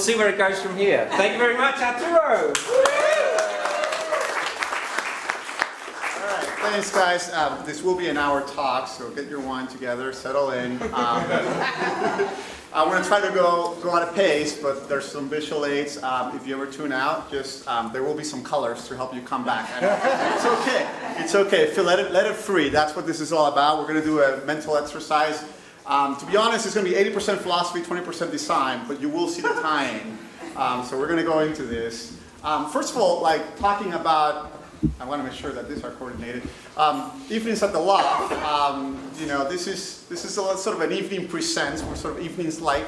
see where it goes from here. Thank you very much, Arturo. Thanks, guys. This will be an hour talk, so get your wine together, settle in. I'm going to try to go at a pace, but there's some visual aids. If you ever tune out, just there will be some colors to help you come back. And it's okay. It's okay. Feel, let it free. That's what this is all about. We're going to do a mental exercise. To be honest, it's going to be 80% philosophy, 20% design, but you will see the tie-in. So we're going to go into this. First of all, like talking about. I want to make sure that these are coordinated. Evenings at the Loft. You know, this is a sort of an evening presents. We're sort of evenings light,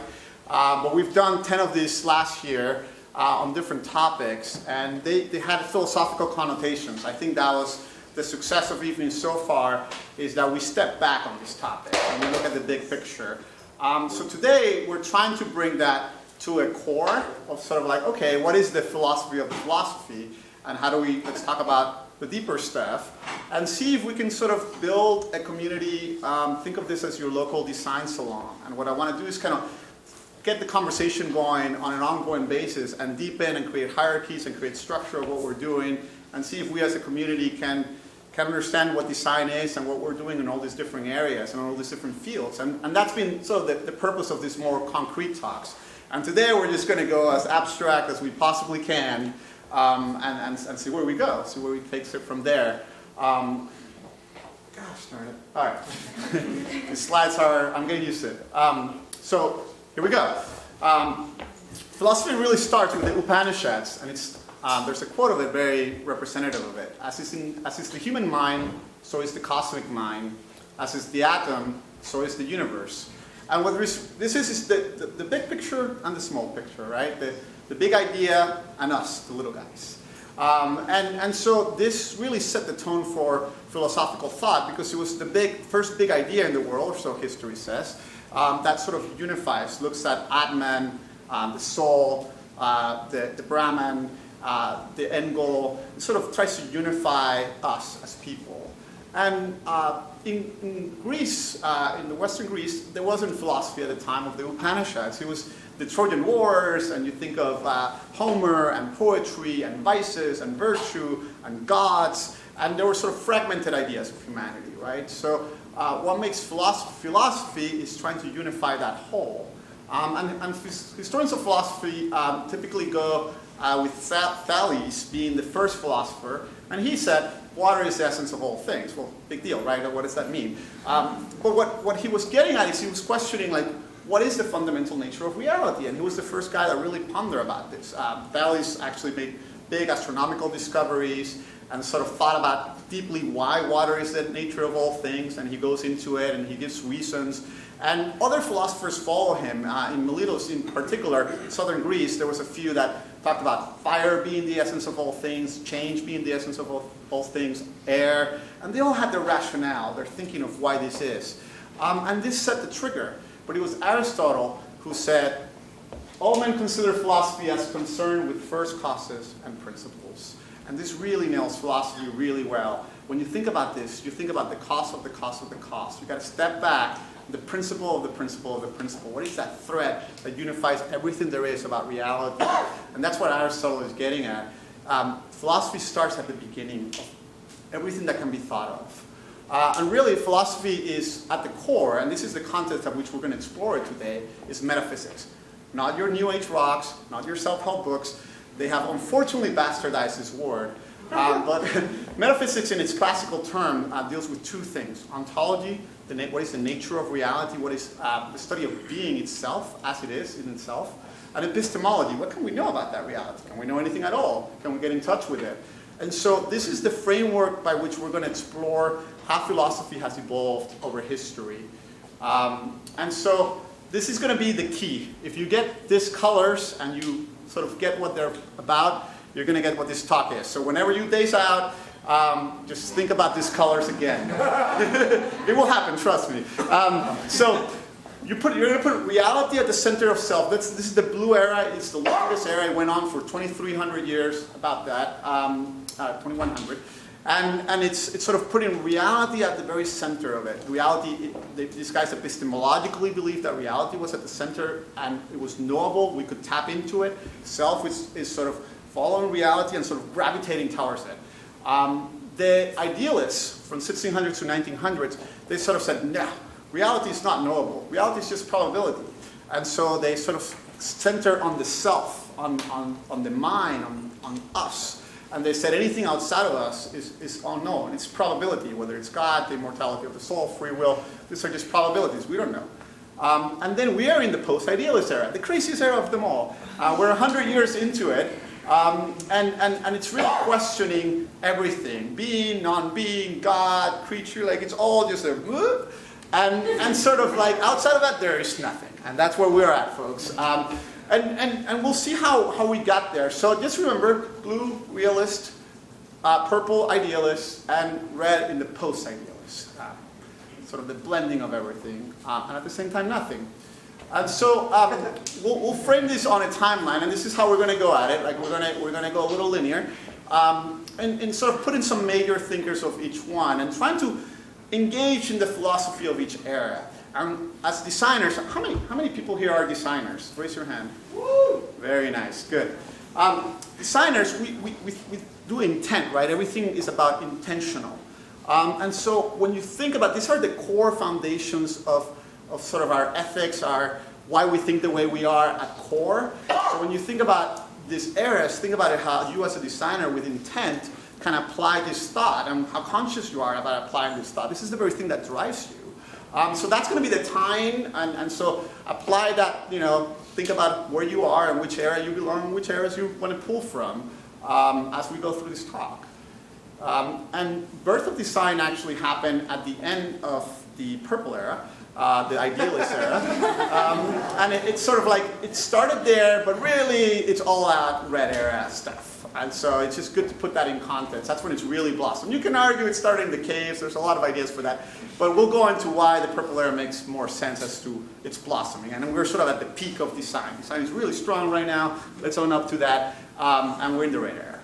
but we've done 10 of these last year on different topics, and they had philosophical connotations. I think that was the success of evenings so far, is that we step back on this topic and we look at the big picture. So today we're trying to bring that to a core of sort of like, okay, what is the philosophy of the philosophy? And how do we, let's talk about the deeper stuff and see if we can sort of build a community. Think of this as your local design salon. And what I want to do is kind of get the conversation going on an ongoing basis and deepen and create hierarchies and create structure of what we're doing and see if we as a community can understand what design is and what we're doing in all these different areas and all these different fields. And that's been sort of the purpose of these more concrete talks. And today we're just going to go as abstract as we possibly can. And see where we go, see where we take it from there. Gosh darn it. All right. The slides are, I'm getting used to it. So here we go. Philosophy really starts with the Upanishads, and it's, there's a quote of it very representative of it. As is the human mind, so is the cosmic mind. As is the atom, so is the universe. And what this is the big picture and the small picture, right? The big idea and us, the little guys. And so this really set the tone for philosophical thought because it was the first big idea in the world, or so history says, that sort of unifies, looks at Atman, the soul, the Brahman, the end goal. It sort of tries to unify us as people. And in Greece, in the Western Greece, there wasn't philosophy at the time of the Upanishads. It was the Trojan Wars, and you think of Homer and poetry and vices and virtue and gods, and there were sort of fragmented ideas of humanity, right? So what makes philosophy is trying to unify that whole. And historians of philosophy typically go with Thales being the first philosopher, and he said, water is the essence of all things. Well, big deal, right? What does that mean? But what he was getting at is he was questioning, like, what is the fundamental nature of reality? And he was the first guy that really pondered about this. Thales actually made big astronomical discoveries and sort of thought about deeply why water is the nature of all things, and he goes into it and he gives reasons. And other philosophers follow him. In Miletus in particular, in southern Greece, there was a few that talked about fire being the essence of all things, change being the essence of all things, air, and they all had their rationale, their thinking of why this is. And this set the trigger. But it was Aristotle who said, all men consider philosophy as concerned with first causes and principles. And this really nails philosophy really well. When you think about this, you think about the cost of the cost of the cost. You've got to step back, the principle of the principle of the principle. What is that thread that unifies everything there is about reality? And that's what Aristotle is getting at. Philosophy starts at the beginning of everything that can be thought of. And really, philosophy is at the core, and this is the context at which we're going to explore it today, is metaphysics. Not your New Age rocks, not your self-help books. They have unfortunately bastardized this word. But metaphysics in its classical term deals with two things. Ontology, what is the nature of reality, what is the study of being itself, as it is in itself. And epistemology, what can we know about that reality? Can we know anything at all? Can we get in touch with it? And so this is the framework by which we're going to explore how philosophy has evolved over history. And so this is going to be the key. If you get these colors and you sort of get what they're about, you're going to get what this talk is. So whenever you daze out, just think about these colors again. It will happen, trust me. So you're going to put reality at the center of self. This is the blue era. It's the longest era. It went on for 2,300 years, about that, 2,100. And it's sort of putting reality at the very center of it. Reality, these guys epistemologically believed that reality was at the center and it was knowable, we could tap into it. Self is sort of following reality and sort of gravitating towards it. The idealists from 1600s to 1900s, they sort of said, no, reality is not knowable. Reality is just probability. And so they sort of center on the self, on the mind, on us. And they said anything outside of us is unknown. It's probability, whether it's God, the immortality of the soul, free will. These are just probabilities. We don't know. And then we are in the post-idealist era, the craziest era of them all. We're 100 years into it. And it's really questioning everything. Being, non-being, God, creature, like it's all just a whoop. And sort of like outside of that, there is nothing. And that's where we're at, folks. And we'll see how we got there. So just remember, blue, realist, purple, idealist, and red in the post-idealist. Sort of the blending of everything, and at the same time, nothing. And so we'll frame this on a timeline, and this is how we're going to go at it. Like we're going to go a little linear, and sort of put in some major thinkers of each one, and trying to engage in the philosophy of each era. As designers, how many people here are designers? Raise your hand. Woo! Very nice, good. Designers, we do intent, right? Everything is about intentional. And so when you think about, these are the core foundations of sort of our ethics, why we think the way we are at core. So when you think about these eras, think about it how you as a designer with intent can apply this thought and how conscious you are about applying this thought. This is the very thing that drives you. So that's going to be the time, and so apply that, think about where you are and which area you belong and which areas you want to pull from as we go through this talk. And birth of design actually happened at the end of the purple era, the idealist era. And it's sort of like, it started there, but really it's all out red era stuff. And so it's just good to put that in context. That's when it's really blossomed. You can argue it started in the caves. There's a lot of ideas for that. But we'll go into why the purple era makes more sense as to its blossoming. And we're sort of at the peak of design. Design is really strong right now. Let's own up to that. And we're in the red era.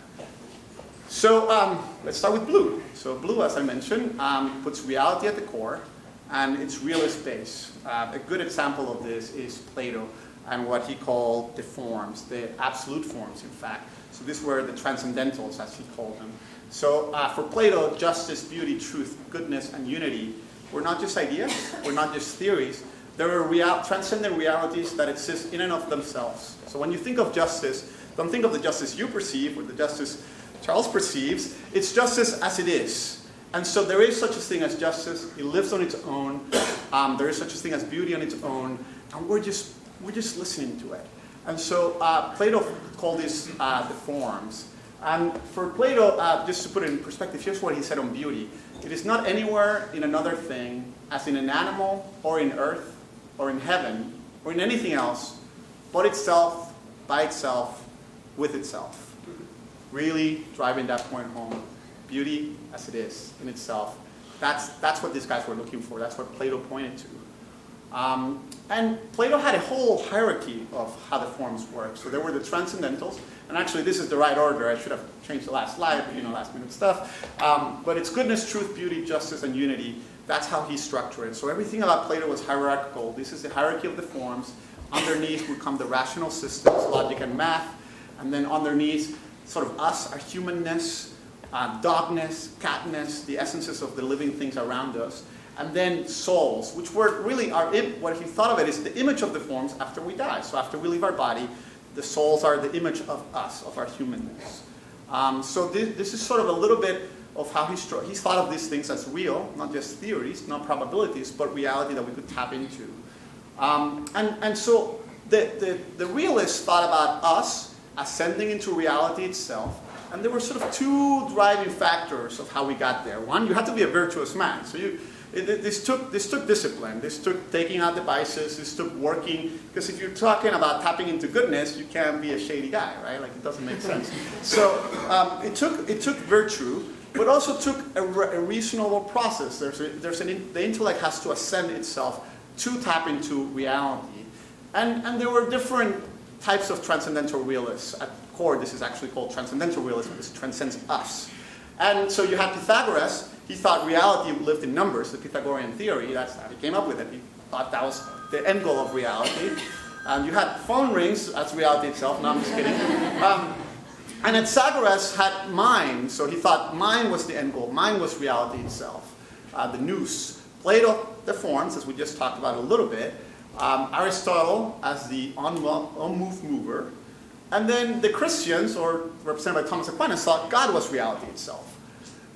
So let's start with blue. So blue, as I mentioned, puts reality at the core. And it's realist base. A good example of this is Plato and what he called the forms, the absolute forms, in fact. So these were the transcendentals, as he called them. So for Plato, justice, beauty, truth, goodness, and unity were not just ideas, were not just theories. They were transcendent realities that exist in and of themselves. So when you think of justice, don't think of the justice you perceive or the justice Charles perceives. It's justice as it is. And so there is such a thing as justice. It lives on its own. There is such a thing as beauty on its own. And we're just listening to it. And so Plato called these the forms. And for Plato, just to put it in perspective, here's what he said on beauty. It is not anywhere in another thing, as in an animal, or in earth, or in heaven, or in anything else, but itself, by itself, with itself. Really driving that point home. Beauty as it is, in itself. That's what these guys were looking for. That's what Plato pointed to. And Plato had a whole hierarchy of how the forms work. So there were the transcendentals, and actually this is the right order. I should have changed the last slide, last minute stuff. But it's goodness, truth, beauty, justice, and unity. That's how he structured it. So everything about Plato was hierarchical. This is the hierarchy of the forms. Underneath would come the rational systems, logic and math. And then underneath, sort of us, our humanness, dogness, catness, the essences of the living things around us. And then souls, which were really what he thought of it is the image of the forms after we die. So after we leave our body, the souls are the image of us, of our humanness. So this is sort of a little bit of how he thought of these things as real, not just theories, not probabilities, but reality that we could tap into. And so the realists thought about us ascending into reality itself. And there were sort of two driving factors of how we got there. One, you had to be a virtuous man. So this took discipline. This took taking out the vices. This took working. Because if you're talking about tapping into goodness, you can't be a shady guy, right? Like it doesn't make sense. So it took virtue, but also took a reasonable process. The intellect has to ascend itself to tap into reality. And there were different types of transcendental realists. At core, this is actually called transcendental realism. This transcends us. And so you had Pythagoras. He thought reality lived in numbers, the Pythagorean theory. That's how he came up with it. He thought that was the end goal of reality. You had phone rings, that's reality itself. No, I'm just kidding. And Anaxagoras had mind, so he thought mind was the end goal. Mind was reality itself. The nous. Plato, the forms, as we just talked about a little bit. Aristotle as the unmoved mover. And then the Christians, or represented by Thomas Aquinas, thought God was reality itself.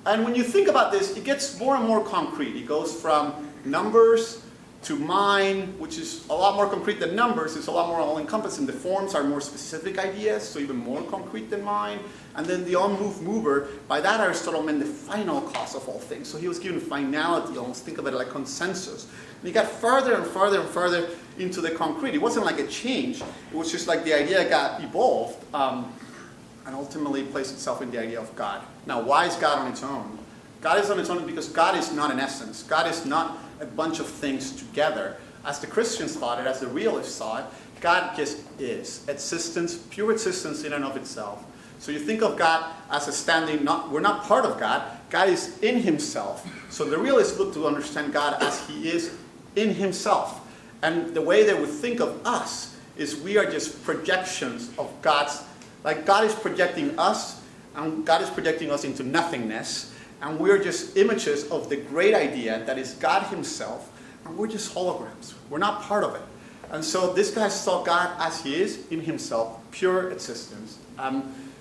And when you think about this, it gets more and more concrete. It goes from numbers to mind, which is a lot more concrete than numbers. It's a lot more all-encompassing. The forms are more specific ideas, so even more concrete than mind. And then the unmoved mover, by that Aristotle meant the final cause of all things. So he was given finality, almost think of it like consensus. And he got further and further and further into the concrete. It wasn't like a change. It was just like the idea got evolved and ultimately placed itself in the idea of God. Now, why is God on its own? God is on its own because God is not an essence. God is not a bunch of things together. As the Christians thought it, as the realists thought it, God just is. Existence, pure existence in and of itself. So you think of God as a standing, we're not part of God. God is in himself. So the realists look to understand God as he is in himself. And the way they would think of us is we are just projections of God's, like God is projecting us, and God is projecting us into nothingness. And we're just images of the great idea that is God himself, and we're just holograms. We're not part of it. And so this guy saw God as he is in himself, pure existence.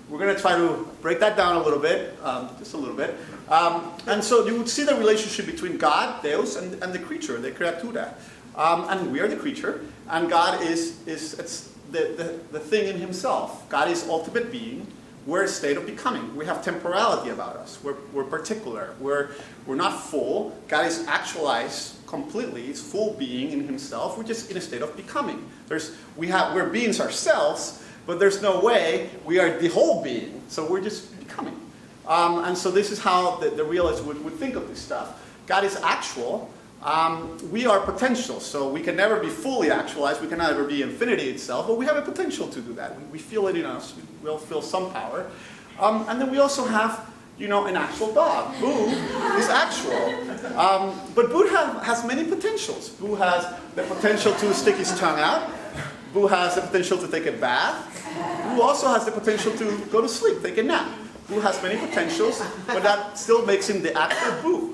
We're going to try to break that down a little bit, just a little bit. And so you would see the relationship between God, Deus, and the creature, the creatura. And we are the creature, and God is it's the thing in himself. God is ultimate being. We're a state of becoming. We have temporality about us. We're particular. We're not full. God is actualized completely. He's full being in himself. We're just in a state of becoming. We're beings ourselves, but there's no way we are the whole being. So we're just becoming. And so this is how the realists would think of this stuff. God is actual. We are potential, so we can never be fully actualized. We can never be infinity itself, but we have a potential to do that. We feel it in us. We'll feel some power. And then we also have, an actual dog. Boo is actual. But Boo has many potentials. Boo has the potential to stick his tongue out. Boo has the potential to take a bath. Boo also has the potential to go to sleep, take a nap. Boo has many potentials, but that still makes him the actual Boo.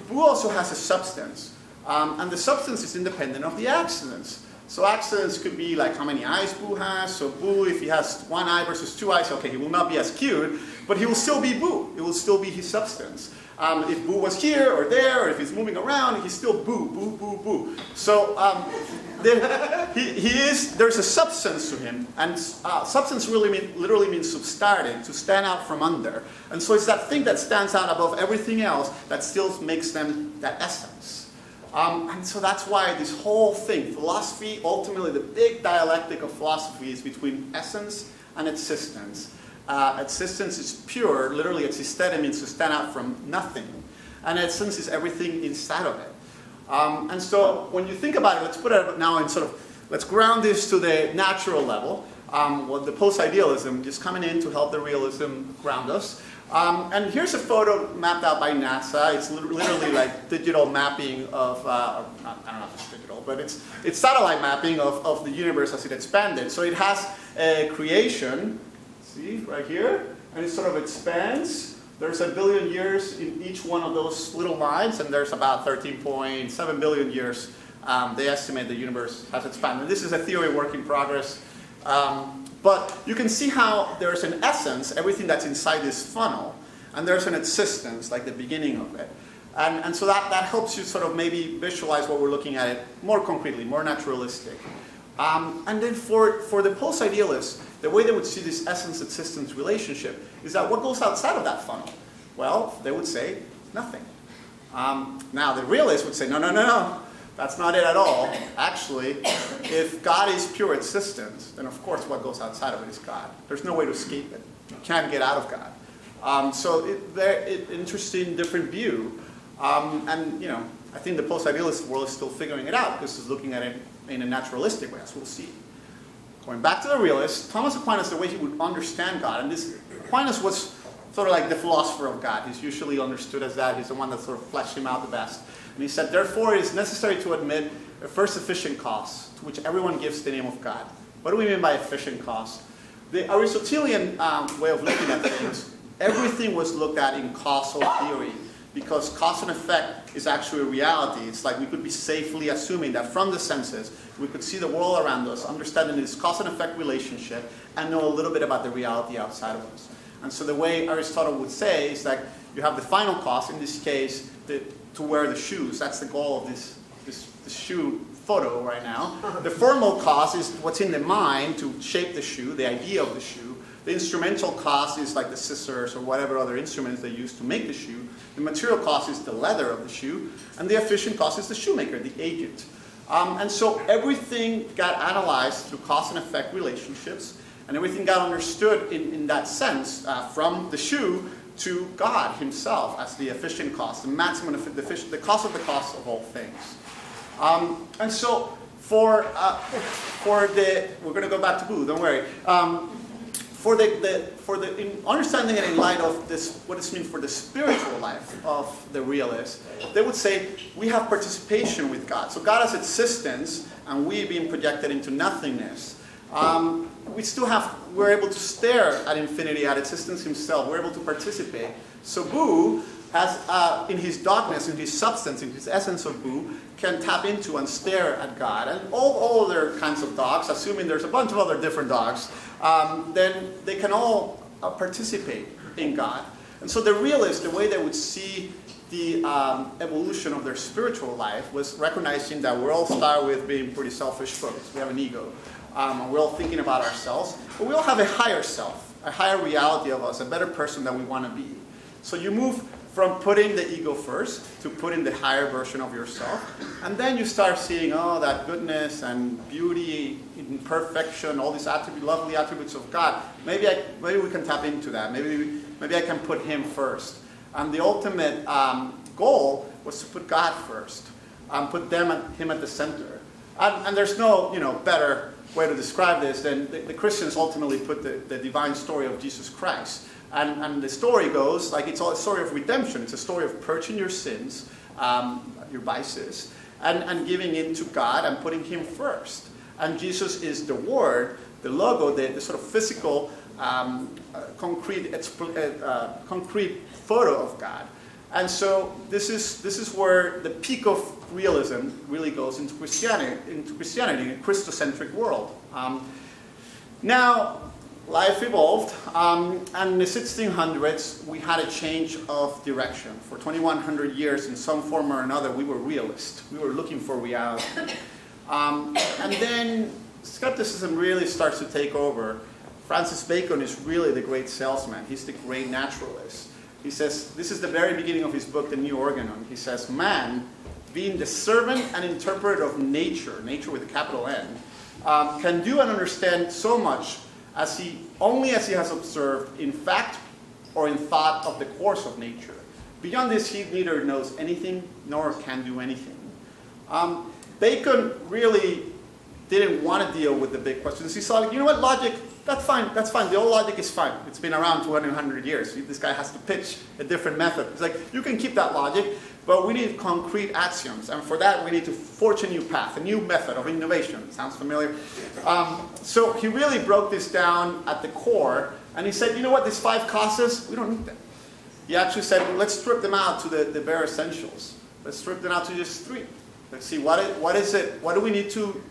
Boo also has a substance, and the substance is independent of the accidents. So accidents could be like how many eyes Boo has. So Boo, if he has one eye versus two eyes, okay, he will not be as cute, but he will still be Boo. It will still be his substance. If Boo was here or there, or if he's moving around, he's still Boo, Boo, Boo, Boo. So there's a substance to him, and substance literally means substare, to stand out from under. And so it's that thing that stands out above everything else that still makes them that essence. And so that's why this whole thing, philosophy, ultimately the big dialectic of philosophy is between essence and existence. Existence is pure, literally existere means to stand out from nothing. And essence is everything inside of it. And so when you think about it, let's put it now in let's ground this to the natural level. The post-idealism just coming in to help the realism ground us. And here's a photo mapped out by NASA. It's literally like digital mapping of, I don't know if it's digital, but it's satellite mapping of the universe as it expanded. So it has a creation, see, right here, and it sort of expands. There's 1 billion years in each one of those little lines, and there's about 13.7 billion years they estimate the universe has expanded. This is a theory work in progress. But you can see how there's an essence, everything that's inside this funnel, and there's an existence, like the beginning of it. And so that helps you sort of maybe visualize what we're looking at it more concretely, more naturalistic. And then for the post-idealists, the way they would see this essence-existence relationship is that what goes outside of that funnel? Well, they would say nothing. Now, the realists would say, no. That's not it at all. Actually, if God is pure existence, then of course what goes outside of it is God. There's no way to escape it. You can't get out of God. So interesting, different view. And I think the post-idealist world is still figuring it out because it's looking at it in a naturalistic way, as we'll see. Going back to the realist, Thomas Aquinas, the way he would understand God, and Aquinas was sort of like the philosopher of God. He's usually understood as that. He's the one that sort of fleshed him out the best. And he said, therefore, it is necessary to admit a first efficient cause, to which everyone gives the name of God. What do we mean by efficient cause? The Aristotelian way of looking at things, everything was looked at in causal theory, because cause and effect is actually a reality. It's like we could be safely assuming that from the senses, we could see the world around us, understanding this cause and effect relationship, and know a little bit about the reality outside of us. And so the way Aristotle would say is that you have the final cause, in this case, to wear the shoes. That's the goal of this shoe photo right now. The formal cause is what's in the mind to shape the shoe, the idea of the shoe. The instrumental cause is like the scissors or whatever other instruments they use to make the shoe. The material cause is the leather of the shoe. And the efficient cause is the shoemaker, the agent. And so everything got analyzed through cause and effect relationships, and everything got understood in that sense, from the shoe to God himself as the efficient cause, the maximum, the cause of all things. And so for the, we're going to go back to Boo, don't worry. In understanding it in light of this, what this means for the spiritual life of the realist, they would say we have participation with God. So God has existence, and we being projected into nothingness. We're able to stare at infinity, at existence himself. We're able to participate. So Boo has, in his darkness, in his substance, in his essence of Boo, can tap into and stare at God. And all other kinds of dogs, assuming there's a bunch of other different dogs, then they can all participate in God. And so the realists, the way they would see the evolution of their spiritual life was recognizing that we all start with being pretty selfish folks. We have an ego. And we're all thinking about ourselves. But we all have a higher self, a higher reality of us, a better person that we want to be. So you move from putting the ego first to putting the higher version of yourself. And then you start seeing, oh, that goodness and beauty, imperfection, all these lovely attributes of God. Maybe we can tap into that. Maybe I can put him first. And the ultimate goal was to put God first, put him at the center. And there's no better way to describe this than the Christians ultimately put the divine story of Jesus Christ. And the story goes, like it's a story of redemption. It's a story of purging your sins, your vices, and giving in to God and putting him first. And Jesus is the Word, the logo, the sort of physical, concrete photo of God. And so this is where the peak of realism really goes into Christianity, in a Christocentric world. Now, life evolved, and in the 1600s, we had a change of direction. For 2100 years, in some form or another, we were realists. We were looking for reality. And then skepticism really starts to take over. Francis Bacon is really the great salesman. He's the great naturalist. He says, this is the very beginning of his book, The New Organon. He says, man, being the servant and interpreter of nature with a capital N, can do and understand so much as he has observed in fact or in thought of the course of nature. Beyond this, he neither knows anything nor can do anything. Bacon really didn't want to deal with the big questions. He saw, you know what, logic, that's fine. The old logic is fine. It's been around 200 years. This guy has to pitch a different method. It's like, you can keep that logic, but we need concrete axioms. And for that, we need to forge a new path, a new method of innovation. Sounds familiar? So he really broke this down at the core. And he said, you know what, these 5 causes, we don't need them. He actually said, well, let's strip them out to the bare essentials. Let's strip them out to just 3. Let's see, what is it? What do we need to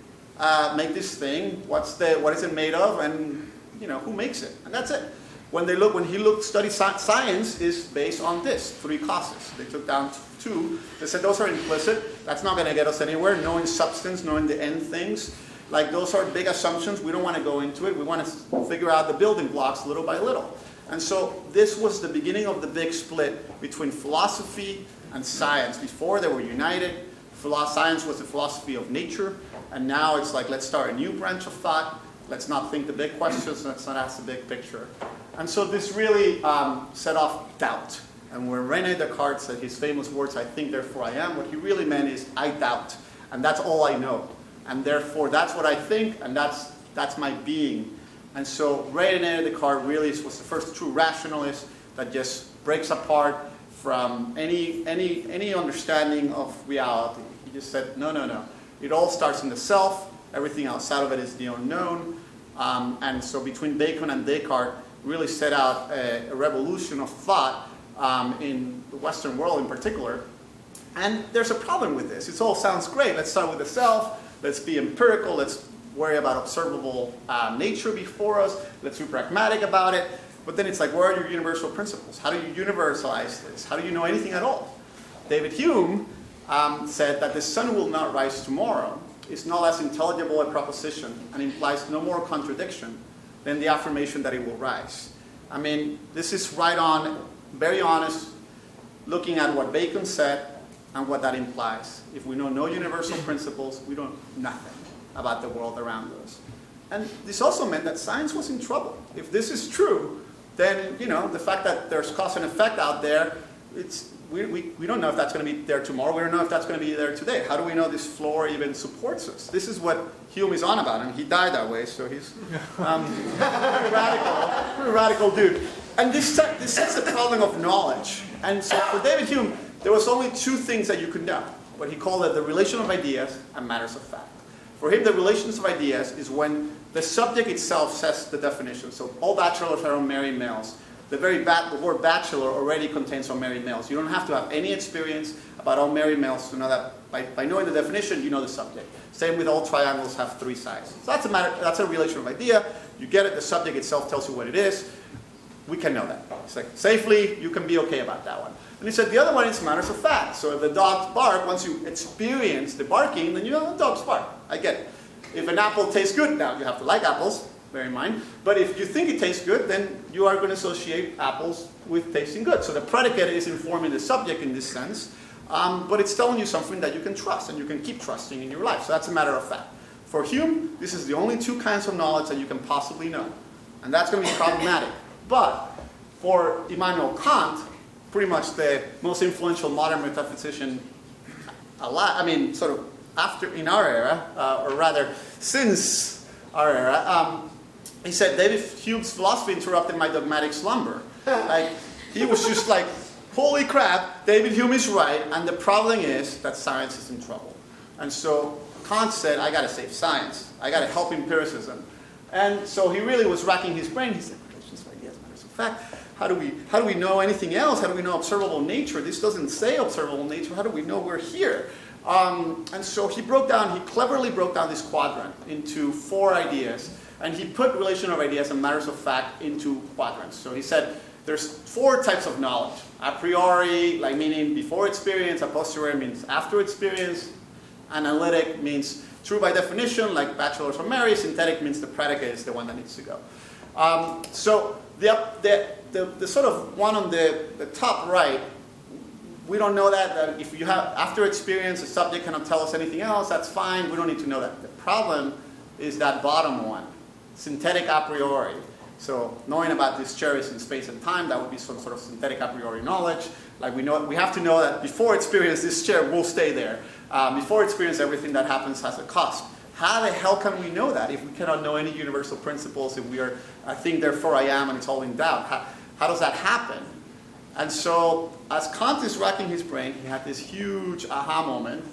make this thing? What is it made of? And who makes it? And that's it. When he studied science is based on this 3 causes. They took down 2. They said those are implicit. That's not going to get us anywhere. Knowing substance, knowing the end things, like those are big assumptions. We don't want to go into it. We want to figure out the building blocks little by little. And so this was the beginning of the big split between philosophy and science. Before they were united. Science was the philosophy of nature, and now it's like, let's start a new branch of thought. Let's not think the big questions, let's not ask the big picture. And so this really set off doubt. And when René Descartes said his famous words, I think, therefore I am, what he really meant is, I doubt, and that's all I know. And therefore, that's what I think, and that's my being. And so René Descartes really was the first true rationalist, that just breaks apart from any understanding of reality. He just said, no, no, no. It all starts in the self. Everything outside of it is the unknown. And so between Bacon and Descartes, really set out a revolution of thought in the Western world in particular. And there's a problem with this. It all sounds great. Let's start with the self. Let's be empirical. Let's worry about observable nature before us. Let's be pragmatic about it. But then it's like, where are your universal principles? How do you universalize this? How do you know anything at all? David Hume said that the sun will not rise tomorrow is no less intelligible a proposition and implies no more contradiction than the affirmation that it will rise. I mean, this is right on, very honest, looking at what Bacon said and what that implies. If we know no universal principles, we don't know nothing about the world around us. And this also meant that science was in trouble. If this is true, then, you know, the fact that there's cause and effect out there, we don't know if that's going to be there tomorrow. We don't know if that's going to be there today. How do we know this floor even supports us? This is what Hume is on about, and he died that way, so he's pretty radical dude. And this sets the problem of knowledge. And so for David Hume, there was only two things that you could know. What he called it the relation of ideas and matters of fact. For him, the relations of ideas is when the subject itself sets the definition. So all bachelors are unmarried males. The word bachelor already contains unmarried males. You don't have to have any experience about unmarried males to know that by knowing the definition, you know the subject. Same with all triangles have three sides. So that's a relation of idea. You get it, the subject itself tells you what it is. We can know that. It's like, safely, you can be okay about that one. And he said the other one is matters of fact. So if the dogs bark, once you experience the barking, then you know the dogs bark. I get it. If an apple tastes good, now you have to like apples, bear in mind. But if you think it tastes good, then you are going to associate apples with tasting good. So the predicate is informing the subject in this sense, but it's telling you something that you can trust and you can keep trusting in your life. So that's a matter of fact. For Hume, this is the only two kinds of knowledge that you can possibly know. And that's going to be problematic. But for Immanuel Kant, pretty much the most influential modern metaphysician alive, I mean, sort of after, in our era, or rather, since our era, he said, David Hume's philosophy interrupted my dogmatic slumber. Like, he was just like, holy crap, David Hume is right, and the problem is that science is in trouble. And so Kant said, I got to save science. I got to help empiricism. And so he really was racking his brain. He said, relations of ideas, matters of fact. How do we know anything else? How do we know observable nature? This doesn't say observable nature. How do we know we're here? And so he cleverly broke down this quadrant into four ideas. And he put relation of ideas and matters of fact into quadrants. So he said there's four types of knowledge. A priori, like meaning before experience. A posteriori means after experience. Analytic means true by definition, like bachelors or married. Synthetic means the predicate is the one that needs to go. So the sort of one on the top right, we don't know that if you have after experience, the subject cannot tell us anything else, that's fine. We don't need to know that. The problem is that bottom one, synthetic a priori. So knowing about these cherries in space and time, that would be some sort of synthetic a priori knowledge. Like we have to know that before experience, this chair will stay there. Before experience, everything that happens has a cost. How the hell can we know that if we cannot know any universal principles, if we are, I think, therefore I am, and it's all in doubt? How does that happen? And so, as Kant is racking his brain, he had this huge aha moment,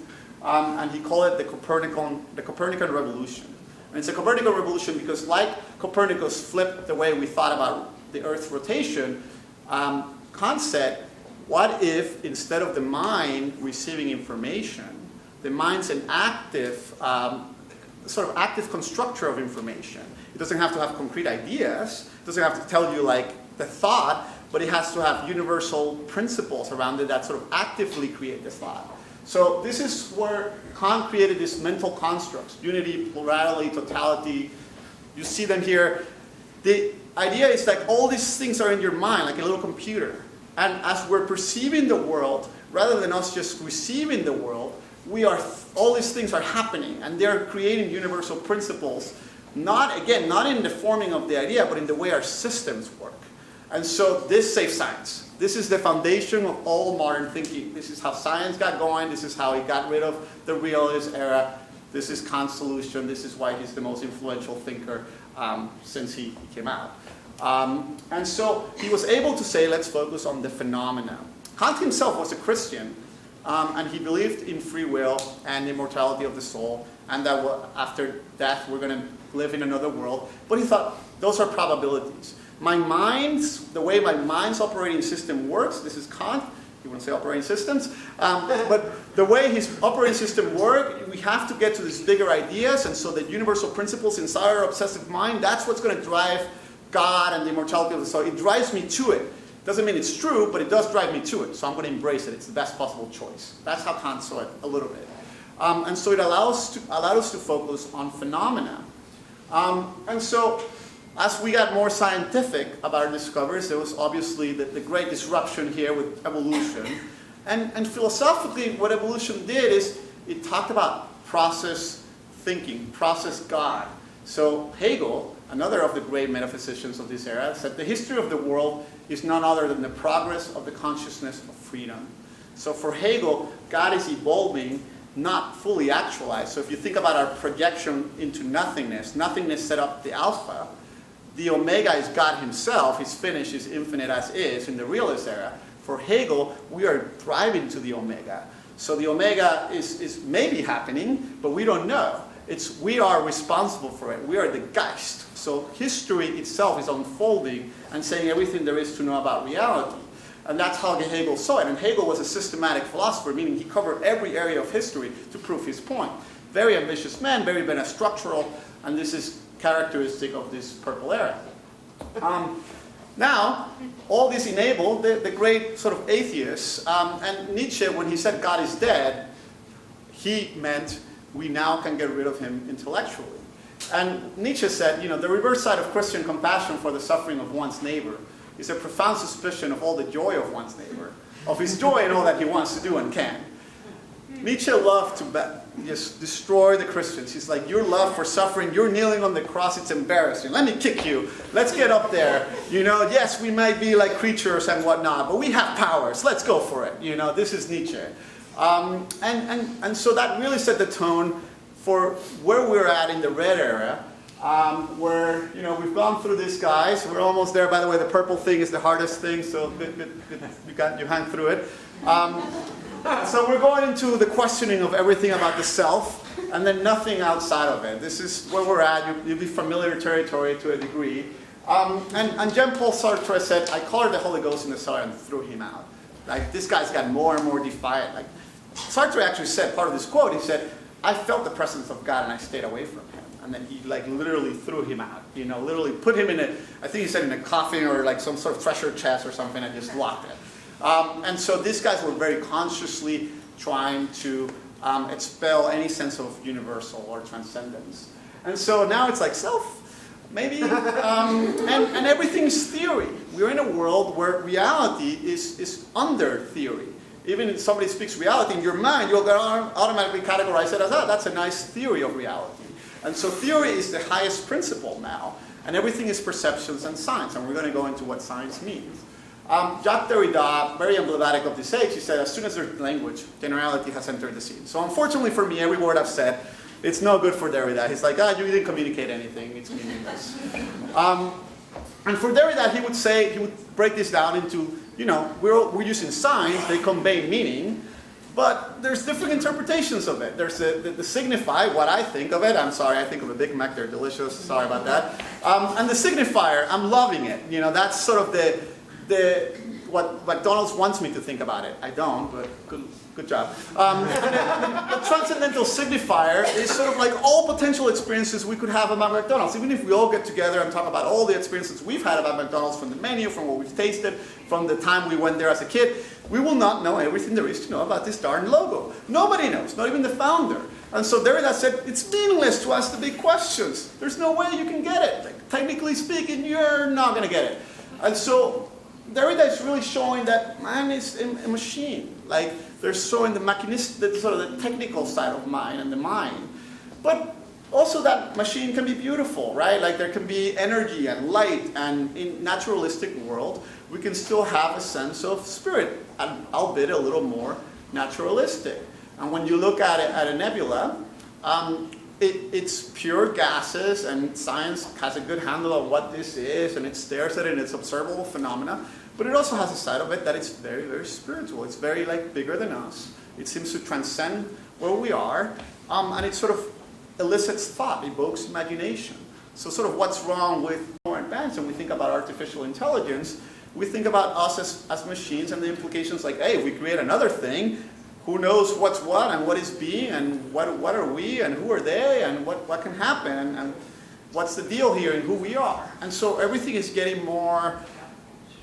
and he called it the Copernican revolution. And it's a Copernican revolution because, like Copernicus flipped the way we thought about the Earth's rotation, Kant said, what if instead of the mind receiving information, the mind's an active, sort of active constructor of information? It doesn't have to have concrete ideas. It doesn't have to tell you like the thought, but it has to have universal principles around it that sort of actively create the thought. So this is where Kant created these mental constructs: unity, plurality, totality. You see them here. The idea is like all these things are in your mind, like a little computer. And as we're perceiving the world, rather than us just receiving the world, all these things are happening, and they're creating universal principles, not in the forming of the idea, but in the way our systems work. And so this saves science. This is the foundation of all modern thinking. This is how science got going. This is how he got rid of the realist era. This is Kant's solution. This is why he's the most influential thinker since he came out. And so he was able to say, let's focus on the phenomena. Kant himself was a Christian, and he believed in free will and immortality of the soul, and that after death we're going to live in another world. But he thought, those are probabilities. The way my mind's operating system works, this is Kant, he wouldn't say operating systems, but the way his operating system works, we have to get to these bigger ideas, and so the universal principles inside our obsessive mind, that's what's going to drive God and the immortality of the soul. It drives me to it. Doesn't mean it's true, but it does drive me to it, so I'm going to embrace it. It's the best possible choice. That's how Kant saw it a little bit. And so it allowed us to focus on phenomena. And so as we got more scientific about our discoveries, there was obviously the great disruption here with evolution. And philosophically, what evolution did is it talked about process thinking, process God. So Hegel, another of the great metaphysicians of this era, said the history of the world is none other than the progress of the consciousness of freedom. So for Hegel, God is evolving, not fully actualized. So if you think about our projection into nothingness, nothingness set up the alpha. The omega is God himself, is finished, is infinite as is in the realist era. For Hegel, we are driving to the omega. So the omega is maybe happening, but we don't know. We are responsible for it. We are the Geist. So history itself is unfolding and saying everything there is to know about reality. And that's how Hegel saw it. And Hegel was a systematic philosopher, meaning he covered every area of history to prove his point. Very ambitious man, very structural, and this is characteristic of this purple era. Now, all this enabled the great sort of atheists. And Nietzsche, when he said God is dead, he meant we now can get rid of him intellectually. And Nietzsche said, the reverse side of Christian compassion for the suffering of one's neighbor is a profound suspicion of all the joy of one's neighbor, of his joy in all that he wants to do and can. Nietzsche loved to just destroy the Christians. He's like, your love for suffering, you're kneeling on the cross, it's embarrassing. Let me kick you. Let's get up there. Yes, we might be like creatures and whatnot, but we have powers. Let's go for it. This is Nietzsche. And so that really set the tone for where we're at in the red era, where we've gone through this, guys. We're almost there. By the way, the purple thing is the hardest thing, so you hang through it. So we're going into the questioning of everything about the self, and then nothing outside of it. This is where we're at. You'll be familiar territory to a degree. And Jean-Paul Sartre said, I colored the Holy Ghost in the cellar and threw him out. Like, this guy's got more and more defiant. Like, Sartre actually said, part of this quote, he said, I felt the presence of God and I stayed away from him. And then he literally threw him out, literally put him in I think he said in a coffin or like some sort of treasure chest or something and just locked it. And so these guys were very consciously trying to expel any sense of universal or transcendence. And so now it's like self, maybe, and everything's theory. We're in a world where reality is under theory. Even if somebody speaks reality in your mind, you'll automatically categorize it as, that's a nice theory of reality. And so theory is the highest principle now, and everything is perceptions and science, and we're going to go into what science means. Jacques Derrida, very emblematic of this age, he said, as soon as there's language, generality has entered the scene. So unfortunately for me, every word I've said, it's no good for Derrida. He's like, you didn't communicate anything, it's meaningless. And for Derrida, he would break this down into, we're using signs, they convey meaning, but there's different interpretations of it. There's the signify, what I think of it. I'm sorry, I think of a Big Mac, they're delicious, sorry about that. And the signifier, I'm loving it. That's sort of what McDonald's wants me to think about it. I don't, but good job. The transcendental signifier is sort of like all potential experiences we could have about McDonald's. Even if we all get together and talk about all the experiences we've had about McDonald's, from the menu, from what we've tasted, from the time we went there as a kid, we will not know everything there is to know about this darn logo. Nobody knows, not even the founder. And so Derrida said, it's meaningless to ask the big questions. There's no way you can get it. Like, technically speaking, you're not going to get it. And so Derrida is really showing that man is a machine. Like, they're showing the mechanistic, sort of the technical side of mind and the mind. But also that machine can be beautiful, right? Like, there can be energy and light, and in naturalistic world, we can still have a sense of spirit, and albeit a little more naturalistic. And when you look at it at a nebula, it's pure gases, and science has a good handle of what this is, and it stares at it, and it's observable phenomena. But it also has a side of it that it's very, very spiritual. It's very like bigger than us. It seems to transcend where we are, and it sort of elicits thought, evokes imagination. So sort of what's wrong with more advanced, and we think about artificial intelligence, we think about us as machines and the implications like, hey, if we create another thing, who knows what's what and what is being and what are we and who are they and what can happen and what's the deal here and who we are. And so everything is getting more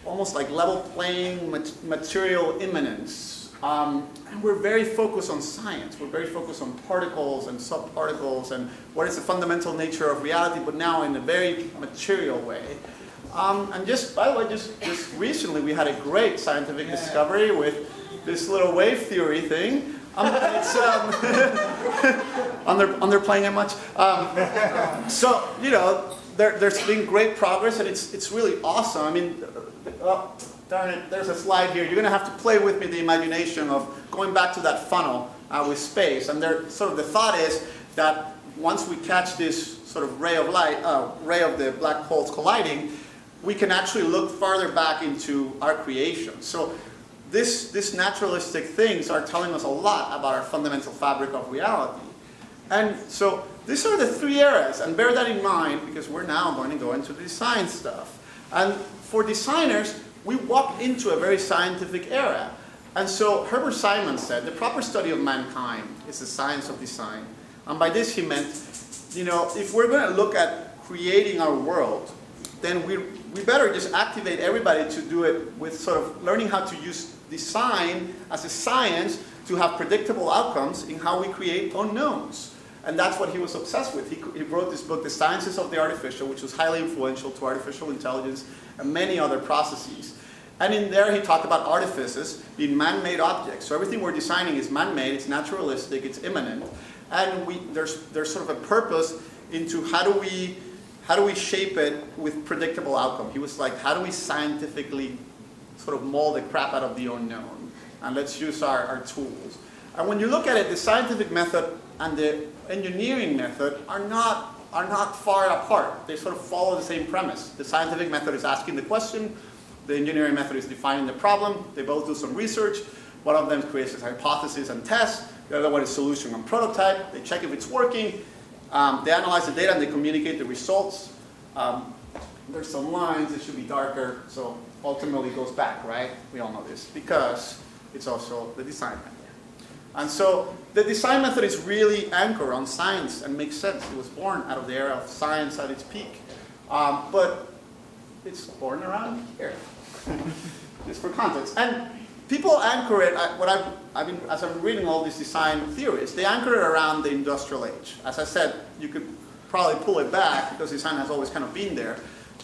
almost like level playing material immanence. And we're very focused on science. We're very focused on particles and subparticles and what is the fundamental nature of reality, but now in a very material way. And just, by the way, just recently we had a great scientific discovery with this little wave theory thing. It's underplaying it much. So, you know, there's been great progress, and it's really awesome. I mean, darn it, there's a slide here. You're going to have to play with me the imagination of going back to that funnel with space. And there, sort of the thought is that once we catch this sort of ray of light, ray of the black holes colliding, we can actually look farther back into our creation. So this naturalistic things are telling us a lot about our fundamental fabric of reality. And so these are the three eras, and bear that in mind because we're now going to go into the design stuff. And for designers, we walk into a very scientific era. And so Herbert Simon said, the proper study of mankind is the science of design. And by this he meant, you know, if we're going to look at creating our world, then we better just activate everybody to do it with sort of learning how to use design as a science to have predictable outcomes in how we create unknowns. And that's what he was obsessed with. He wrote this book, The Sciences of the Artificial, which was highly influential to artificial intelligence and many other processes. And in there he talked about artifices being man-made objects. So everything we're designing is man-made, it's naturalistic, it's immanent. And there's sort of a purpose into how do we shape it with predictable outcome. He was like, how do we scientifically sort of mold the crap out of the unknown? And let's use our tools. And when you look at it, the scientific method and the engineering method are not far apart. They sort of follow the same premise. The scientific method is asking the question. The engineering method is defining the problem. They both do some research. One of them creates a hypothesis and test. The other one is solution and prototype. They check if it's working. They analyze the data and they communicate the results. There's some lines that should be darker, so ultimately it goes back, right? We all know this because it's also the design method. And so the design method is really anchored on science and makes sense. It was born out of the era of science at its peak. But it's born around here, just for context. And people anchor it, as I'm reading all these design theories, they anchor it around the industrial age. As I said, you could probably pull it back because design has always kind of been there.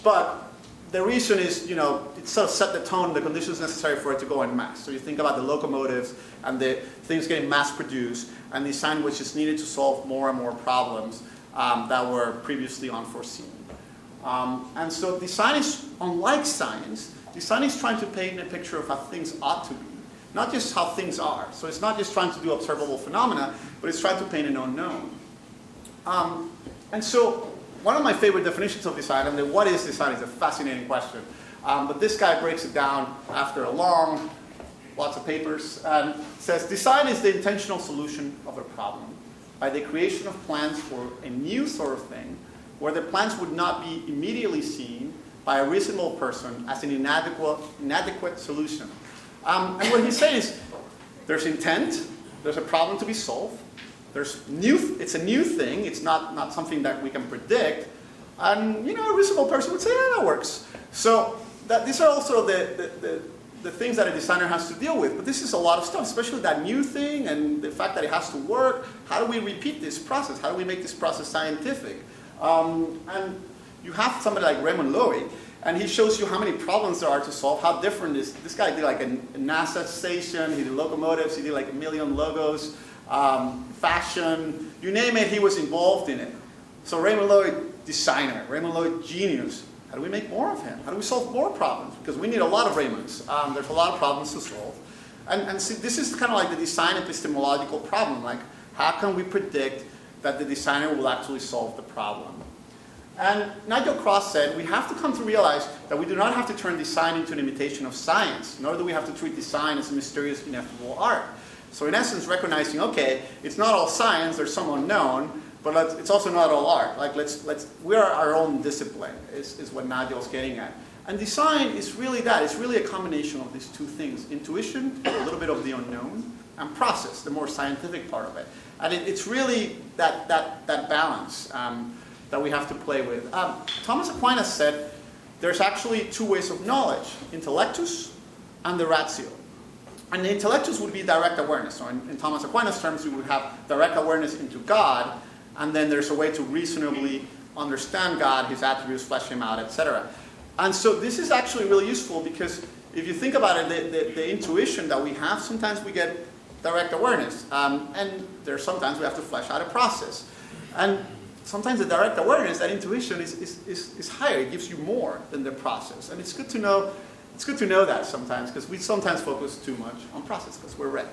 But the reason is, you know, it sort of set the tone, the conditions necessary for it to go en masse. So you think about the locomotives and the things getting mass produced and design which is needed to solve more and more problems that were previously unforeseen. And so design is, unlike science, design is trying to paint a picture of how things ought to be, not just how things are. So it's not just trying to do observable phenomena, but it's trying to paint an unknown. And so one of my favorite definitions of design, and what is design is a fascinating question, but this guy breaks it down after lots of papers, and says design is the intentional solution of a problem by the creation of plans for a new sort of thing where the plans would not be immediately seen by a reasonable person as an inadequate solution. And what he's saying is there's intent, there's a problem to be solved, it's a new thing, it's not something that we can predict, and you know, a reasonable person would say, yeah, that works. So these are also the things that a designer has to deal with, but this is a lot of stuff, especially that new thing and the fact that it has to work. How do we repeat this process? How do we make this process scientific? And you have somebody like Raymond Loewy, and he shows you how many problems there are to solve, how different this guy did like a NASA station, he did locomotives, he did like 1 million logos, fashion, you name it, he was involved in it. So Raymond Loewy, designer, Raymond Loewy, genius. How do we make more of him? How do we solve more problems? Because we need a lot of Raymonds. There's a lot of problems to solve. And see, this is kind of like the design epistemological problem. Like, how can we predict that the designer will actually solve the problem. And Nigel Cross said, we have to come to realize that we do not have to turn design into an imitation of science, nor do we have to treat design as a mysterious, ineffable art. So in essence, recognizing, okay, it's not all science, there's some unknown, but it's also not all art. Like we are our own discipline, is what Nigel's getting at. And design is really that. It's really a combination of these two things. Intuition, a little bit of the unknown, and process, the more scientific part of it. And it's really that balance that we have to play with. Thomas Aquinas said there's actually two ways of knowledge, intellectus and the ratio. And the intellectus would be direct awareness. So in Thomas Aquinas' terms, we would have direct awareness into God, and then there's a way to reasonably understand God, his attributes, flesh him out, etc. And so this is actually really useful because if you think about it, the intuition that we have, sometimes we get direct awareness. And there's sometimes we have to flesh out a process. And sometimes the direct awareness, that intuition is higher. It gives you more than the process. And it's good to know that sometimes, because we sometimes focus too much on process because we're red.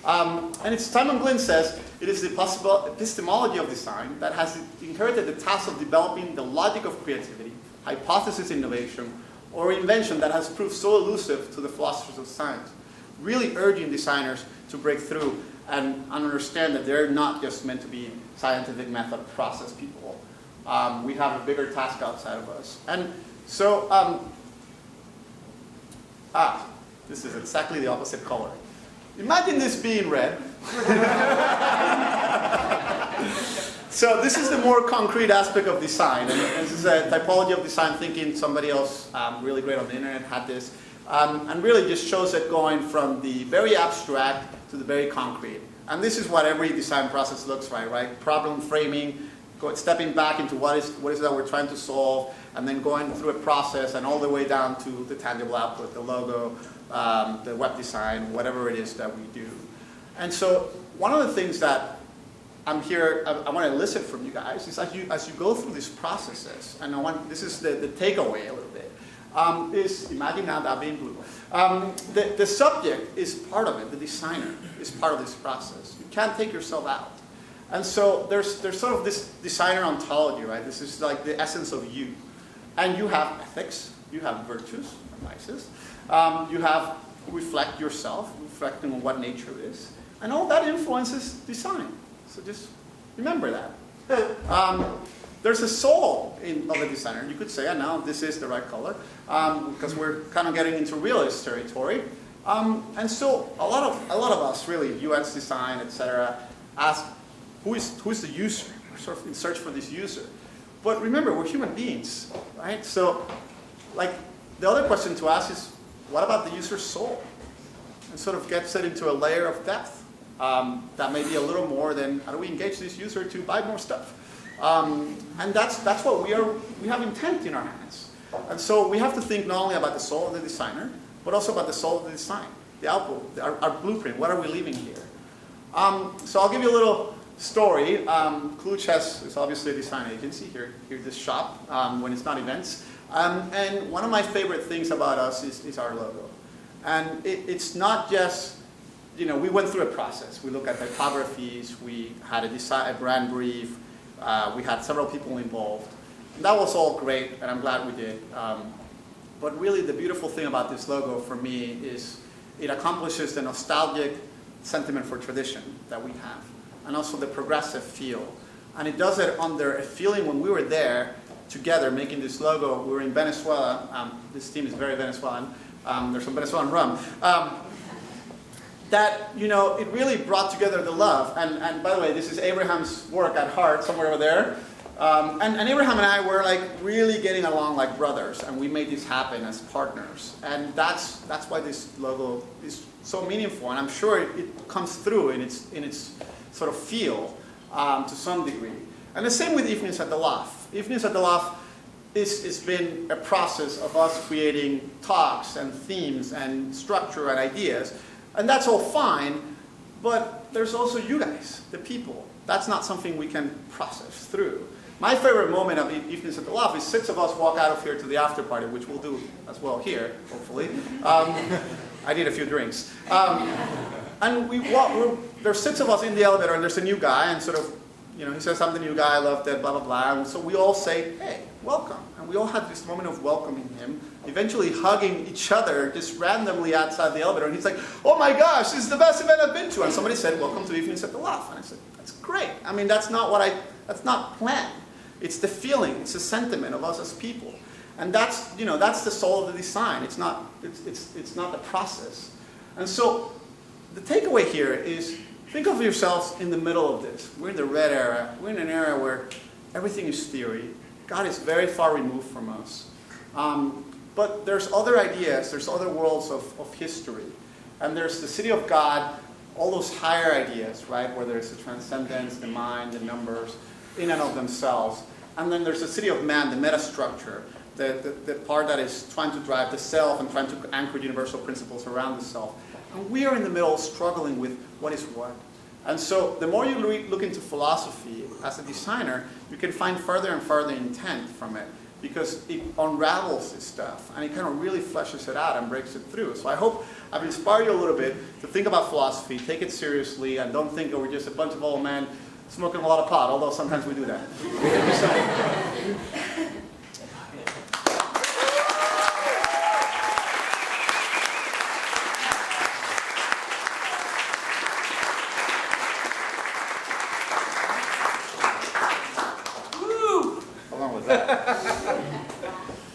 And it's Simon Glynn says, it is the possible epistemology of design that has inherited the task of developing the logic of creativity, hypothesis innovation, or invention that has proved so elusive to the philosophers of science, really urging designers to break through and understand that they're not just meant to be scientific method process people. We have a bigger task outside of us. And so, this is exactly the opposite color. Imagine this being red. So this is the more concrete aspect of design. And this is a typology of design thinking. Somebody else really great on the internet had this. And really just shows it going from the very abstract to the very concrete. And this is what every design process looks like, right? Problem framing, stepping back into what is it that we're trying to solve, and then going through a process and all the way down to the tangible output, the logo, the web design, whatever it is that we do. And so one of the things that I'm here, I want to elicit from you guys is as you go through these processes, and this is the takeaway a little bit, is, imagine now that being blue. The subject is part of it, the designer is part of this process. You can't take yourself out. And so there's sort of this designer ontology, right? This is like the essence of you. And you have ethics, you have virtues, or vices. You have reflect yourself, reflecting on what nature is. And all that influences design. So just remember that. There's a soul of the designer. You could say, now this is the right color, because we're kind of getting into realist territory. And so a lot of us, really, UX design, etc., ask, who is the user? We're sort of in search for this user. But remember, we're human beings, right? So, like, the other question to ask is, what about the user's soul? And sort of gets it into a layer of depth that may be a little more than, how do we engage this user to buy more stuff? And that's what we have intent in our hands. And so we have to think not only about the soul of the designer, but also about the soul of the design, the output, our blueprint, what are we leaving here? So I'll give you a little story. Kluge is obviously a design agency here this shop when it's not events. And one of my favorite things about us is our logo. And it's not just, we went through a process. We looked at typographies, we had a brand brief, we had several people involved. And that was all great, and I'm glad we did. But really the beautiful thing about this logo for me is it accomplishes the nostalgic sentiment for tradition that we have, and also the progressive feel. And it does it under a feeling when we were there together making this logo. We were in Venezuela. This team is very Venezuelan. There's some Venezuelan rum. That, it really brought together the love. And by the way, this is Abraham's work at heart, somewhere over there. And Abraham and I were like really getting along like brothers, and we made this happen as partners. And that's why this logo is so meaningful, and I'm sure it comes through in its sort of feel to some degree. And the same with Evenings at the Loft. Evenings at the Loft it's been a process of us creating talks and themes and structure and ideas. And that's all fine, but there's also you guys, the people. That's not something we can process through. My favorite moment of Evenings at the Loft is 6 of us walk out of here to the after party, which we'll do as well here, hopefully. I need a few drinks. And there's 6 of us in the elevator, and there's a new guy, and sort of, he says, I'm the new guy, I love that, blah, blah, blah. And so we all say, hey, welcome. And we all had this moment of welcoming him, eventually hugging each other just randomly outside the elevator. And he's like, oh my gosh, this is the best event I've been to. And somebody said, welcome to Evenings at the Loft. And I said, that's great. I mean, that's not planned. It's the feeling, it's the sentiment of us as people. And that's the soul of the design. It's not the process. And so the takeaway here is, think of yourselves in the middle of this. We're in the red era. We're in an era where everything is theory. God is very far removed from us. But there's other ideas. There's other worlds of history. And there's the city of God, all those higher ideas, right? Where there's the transcendence, the mind, the numbers, in and of themselves. And then there's the city of man, the metastructure, the part that is trying to drive the self and trying to anchor universal principles around the self. And we are in the middle struggling with what is what. And so the more you look into philosophy as a designer, you can find further and further intent from it, because it unravels this stuff and it kind of really fleshes it out and breaks it through. So I hope I've inspired you a little bit to think about philosophy, take it seriously, and don't think that we're just a bunch of old men smoking a lot of pot, although sometimes we do that.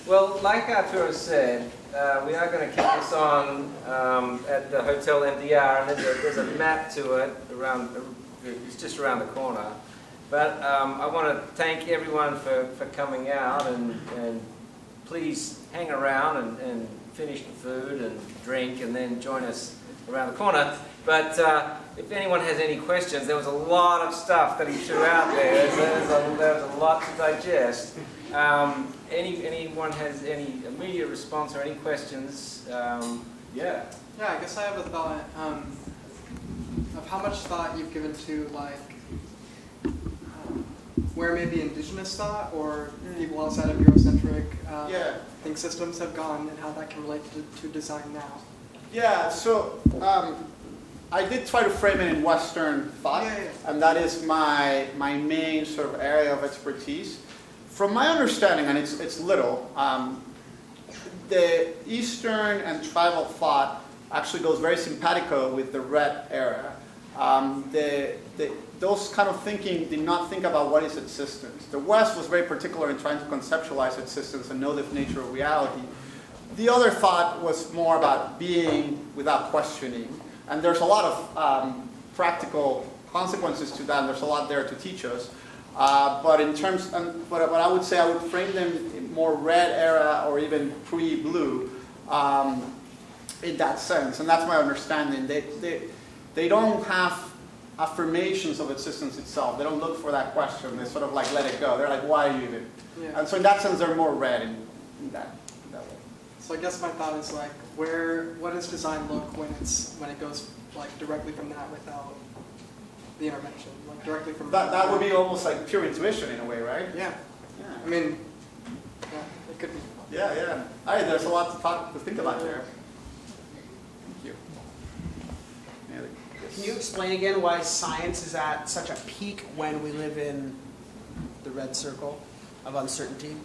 Well, like Arturo said, we are going to keep this on at the Hotel MDR, and there's a map to it it's just around the corner. But I want to thank everyone for coming out, and please hang around and finish the food and drink, and then join us around the corner. But if anyone has any questions, there was a lot of stuff that he threw out there. There's a lot to digest. Anyone has any immediate response or any questions? Yeah. Yeah, I guess I have a thought of how much thought you've given to where maybe indigenous thought or people outside of Eurocentric think systems have gone, and how that can relate to design now. Yeah, so I did try to frame it in Western thought, and that is my main sort of area of expertise. From my understanding, and it's little, the Eastern and tribal thought actually goes very simpatico with the red era. Those kind of thinking did not think about what is existence. The West was very particular in trying to conceptualize existence and know the nature of reality. The other thought was more about being without questioning. And there's a lot of practical consequences to that, and there's a lot there to teach us. But in terms, but I would say I would frame them in more red era or even pre-blue in that sense. And that's my understanding. They don't have affirmations of existence itself. They don't look for that question. They sort of like let it go. They're like, why are you even? Yeah. And so in that sense, they're more red in that way. So I guess my thought is what does design look when it goes directly from that without the intervention, directly from that would be almost like pure intuition in a way, right? Yeah. I mean, it could be. Yeah. All right, there's a lot to think about there. Thank you. Can you explain again why science is at such a peak when we live in the red circle of uncertainty?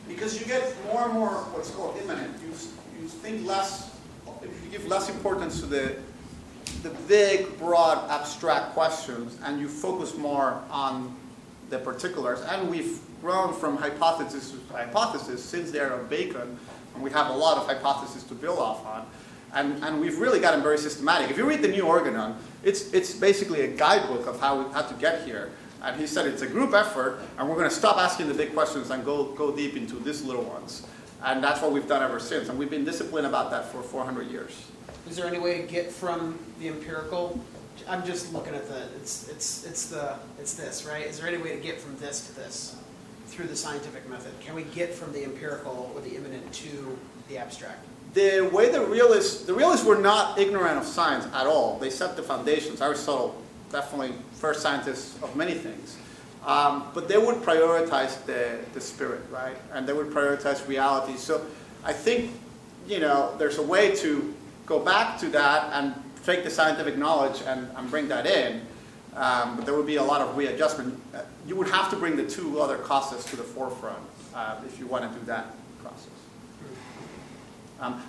Because you get more and more what's called immanent. You think less, you give less importance to the big, broad, abstract questions, and you focus more on the particulars. And we've grown from hypothesis to hypothesis since the era of Bacon, and we have a lot of hypotheses to build off on. And we've really gotten very systematic. If you read the New Organon, it's basically a guidebook of how to get here. And he said it's a group effort, and we're going to stop asking the big questions and go deep into these little ones. And that's what we've done ever since. And we've been disciplined about that for 400 years. Is there any way to get from the empirical? I'm just looking at it's this, right? Is there any way to get from this to this through the scientific method? Can we get from the empirical or the immanent to the abstract? The way the realists were not ignorant of science at all. They set the foundations. Aristotle, definitely first scientist of many things. But they would prioritize the spirit, right? And they would prioritize reality. So I think, there's a way to go back to that and take the scientific knowledge and bring that in. but there would be a lot of readjustment. You would have to bring the two other causes to the forefront if you want to do that process.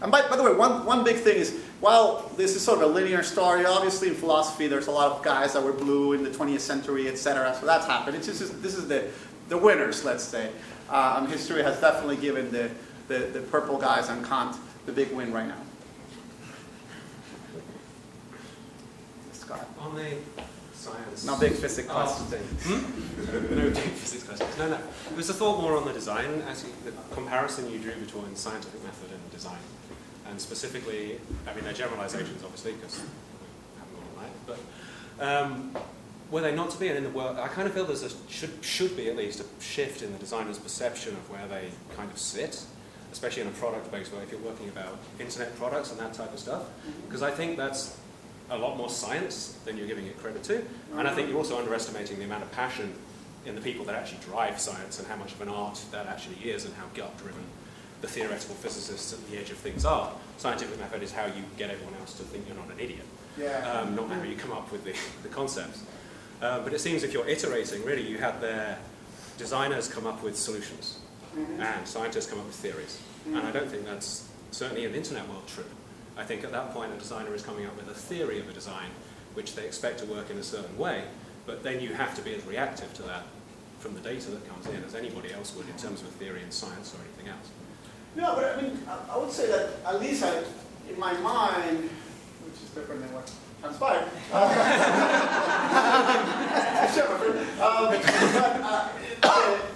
And by the way, one big thing is, while this is sort of a linear story, obviously in philosophy there's a lot of guys that were blue in the 20th century, etc. So that's happened. It's just, this is the winners, let's say. History has definitely given the purple guys on Kant the big win right now. Scott. On the science. No big physics questions. No big physics questions. No. It was a thought more on the design, the comparison you drew between scientific method and design. And specifically, I mean, they're generalizations, obviously, because we haven't gone all night. But were they not to be, and in the work, I kind of feel there's should be at least a shift in the designer's perception of where they kind of sit, especially in a product-based way, if you're working about internet products and that type of stuff. Because I think that's a lot more science than you're giving it credit to. And I think you're also underestimating the amount of passion in the people that actually drive science and how much of an art that actually is and how gut-driven the theoretical physicists at the edge of things are. Scientific method is how you get everyone else to think you're not an idiot. Yeah. Not how you come up with the concepts. But it seems if you're iterating, really, you have their designers come up with solutions and scientists come up with theories. And I don't think that's, certainly in the internet world, true. I think at that point a designer is coming up with a theory of a design which they expect to work in a certain way, but then you have to be as reactive to that from the data that comes in as anybody else would in terms of a theory in science or anything else. No, but I mean, I would say that at least in my mind, which is different than what transpired.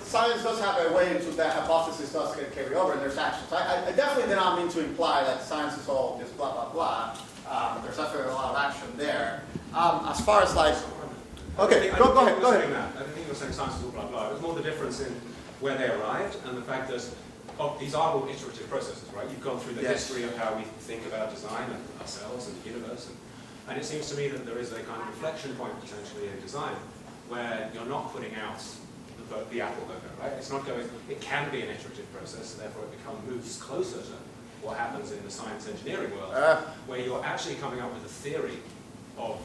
Science does have a way into that hypothesis does get carried over, and there's actions. I definitely did not mean to imply that science is all just blah, blah, blah. There's definitely a lot of action there. As far as like, okay, go ahead. I don't think you were saying science is all blah, blah. It was more the difference in where they arrived and the fact that these are all iterative processes, right? You've gone through the history of how we think about design and ourselves and the universe. And it seems to me that there is a kind of inflection point potentially in design where you're not putting out the Apple logo, right? It's not going, it can be an iterative process, and therefore it moves closer to what happens in the science engineering world, where you're actually coming up with a theory of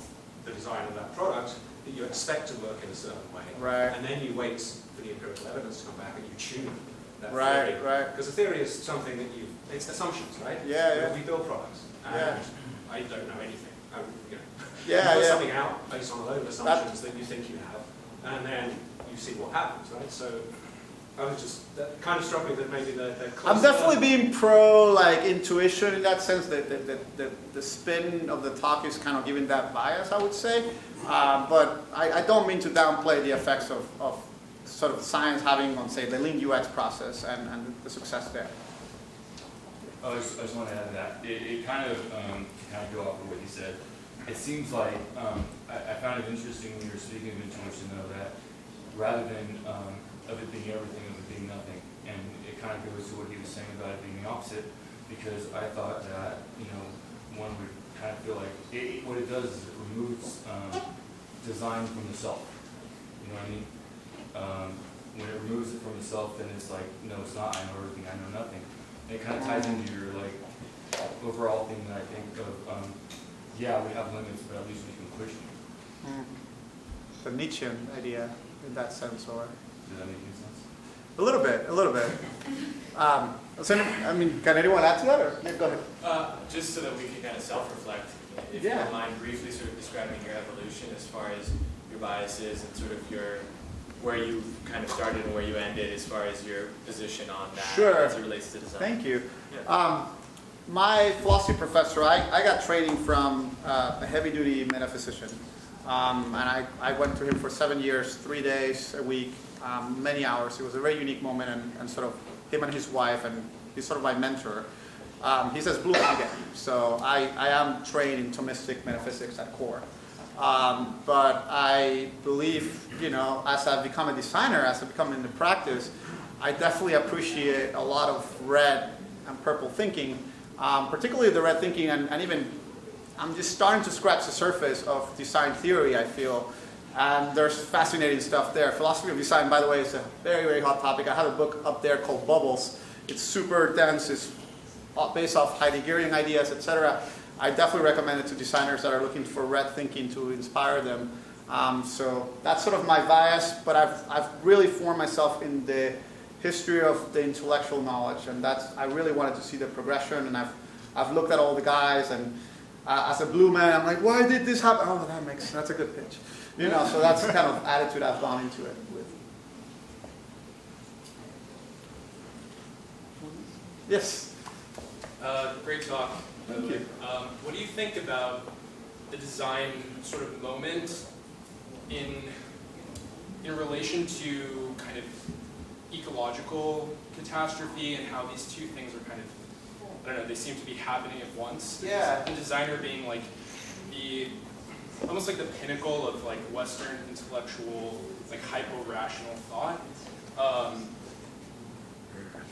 the design of that product that you expect to work in a certain way. Right. And then you wait for the empirical evidence to come back and you tune that Right, theory. right. Because a theory is something that it's assumptions, right? Yeah. We build products. And Yeah. I don't know anything. You Yeah, put yeah. something out based on a load of assumptions that you think you have, and then you see what happens, right? So I was just, that kind of struck me that maybe they're closer. I'm definitely being pro like intuition in that sense. The spin of the talk is kind of giving that bias, I would say. But I don't mean to downplay the effects of sort of science having on, say, the Lean UX process and the success there. I just want to add to that. It kind of go off of what you said. It seems like I found it interesting when you were speaking of intuition, though, that rather than of it being everything, of it being nothing, and it kind of goes to what he was saying about it being the opposite, because I thought that one would kind of feel like what it does is it removes design from the self. You know what I mean? When it removes it from the self, then it's like, no, it's not. I know everything. I know nothing. And it kind of ties into your like overall thing that I think of. Yeah, we have limits, but at least we can push them. The Nietzschean idea in that sense, or Does that make any sense? a little bit. So, I mean, can anyone add to that, or yeah, go ahead. Just so that we can kind of self-reflect, if Yeah. you don't mind briefly sort of describing your evolution as far as your biases and sort of where you kind of started and where you ended as far as your position on that Sure. as it relates to design. Thank you. Yeah. My philosophy professor, I got training from a heavy-duty metaphysician. And I went to him for 7 years, 3 days a week, many hours. It was a very unique moment, and sort of him and his wife, and he's sort of my mentor. He's as blue as you get. So I am trained in Thomistic metaphysics at core. But I believe, as I've become a designer, as I've become in the practice, I definitely appreciate a lot of red and purple thinking, particularly the red thinking, and even I'm just starting to scratch the surface of design theory, I feel. And there's fascinating stuff there. Philosophy of design, by the way, is a very, very hot topic. I have a book up there called Bubbles. It's super dense. It's based off Heideggerian ideas, etc. I definitely recommend it to designers that are looking for red thinking to inspire them. So that's sort of my bias, but I've really formed myself in the history of the intellectual knowledge, and I really wanted to see the progression, and I've looked at all the guys, and as a blue man, I'm like, why did this happen? Oh, that's a good pitch. You know, so that's the kind of attitude I've gone into it with. Yes? Great talk. Thank you. What do you think about the design sort of moment in relation to kind of ecological catastrophe and how these two things are kind of, I don't know, they seem to be happening at once? Yeah. The designer being like almost like the pinnacle of like Western intellectual, like hypo-rational thought.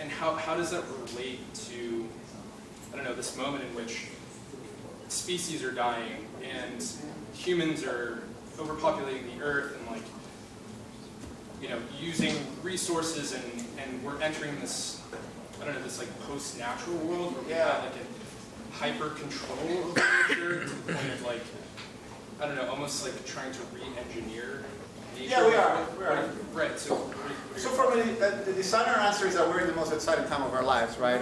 And how does that relate to, I don't know, this moment in which species are dying and humans are overpopulating the earth and like, you know, using resources and we're entering this, I don't know, this like post-natural world where we have like a hyper control over nature to the point of like, I don't know, almost like trying to re-engineer nature. Yeah, we are. Right, so For me, the designer answer is that we're in the most exciting time of our lives, right?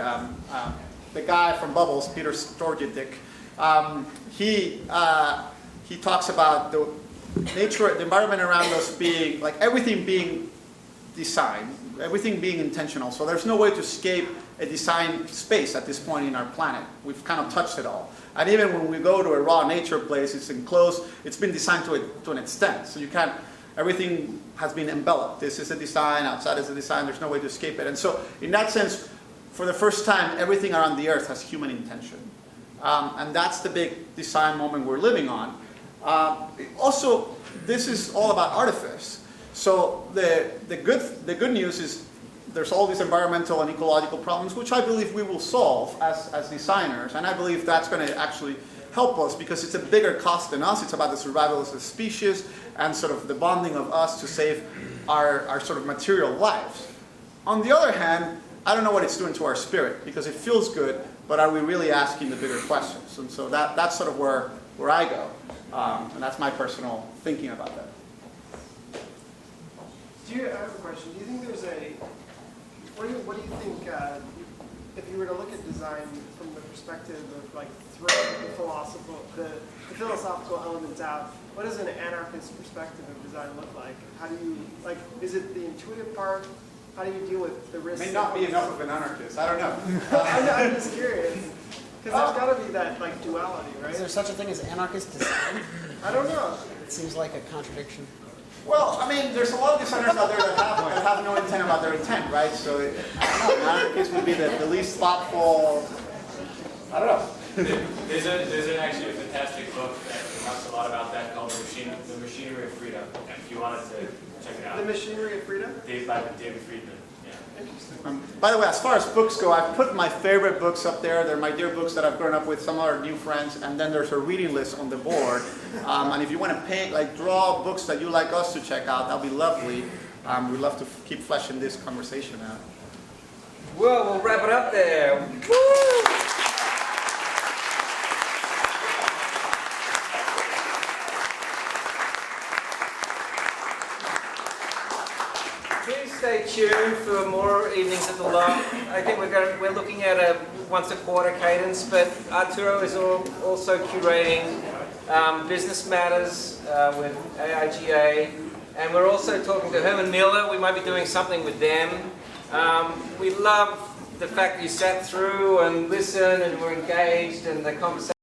The guy from Bubbles, Peter Storjitic, he talks about the nature, the environment around us being, like everything being designed, everything being intentional. So there's no way to escape a design space at this point in our planet. We've kind of touched it all. And even when we go to a raw nature place, it's enclosed, it's been designed to an extent. So you can't, everything has been enveloped. This is a design, outside is a design, there's no way to escape it. And so in that sense, for the first time, everything around the earth has human intention. And that's the big design moment we're living on. Also, this is all about artifice. So the good news is there's all these environmental and ecological problems, which I believe we will solve as designers. And I believe that's going to actually help us because it's a bigger cost than us. It's about the survival of the species and sort of the bonding of us to save our sort of material lives. On the other hand, I don't know what it's doing to our spirit because it feels good, but are we really asking the bigger questions? And so that's sort of where I go. And that's my personal thinking about that. I have a question. Do you think there's what do you think, if you were to look at design from the perspective of like throwing the philosophical elements out, what does an anarchist perspective of design look like? How do you, like, is it the intuitive part? How do you deal with the risks? May not be enough of an anarchist. I don't know. I'm just curious. Because there's got to be that like duality, right? Is there such a thing as anarchist design? I don't know. It seems like a contradiction. Well, I mean, there's a lot of designers out there that have no intent about their intent, right? So, I don't know, an anarchist would be the least thoughtful. I don't know. There's actually a fantastic book that talks a lot about that called The Machinery of Freedom. If you wanted to check it out. The Machinery of Freedom? By David Friedman. By the way, as far as books go, I've put my favorite books up there. They're my dear books that I've grown up with, some of our new friends, and then there's a reading list on the board. And if you want to draw books that you like us to check out, that'll be lovely. We'd love to keep fleshing this conversation out. Well, we'll wrap it up there. Woo! Please stay tuned for more evenings at the Loft. I think we're looking at a once a quarter cadence, but Arturo is also curating business matters with AIGA, and we're also talking to Herman Miller. We might be doing something with them. We love the fact that you sat through and listened and were engaged and the conversation.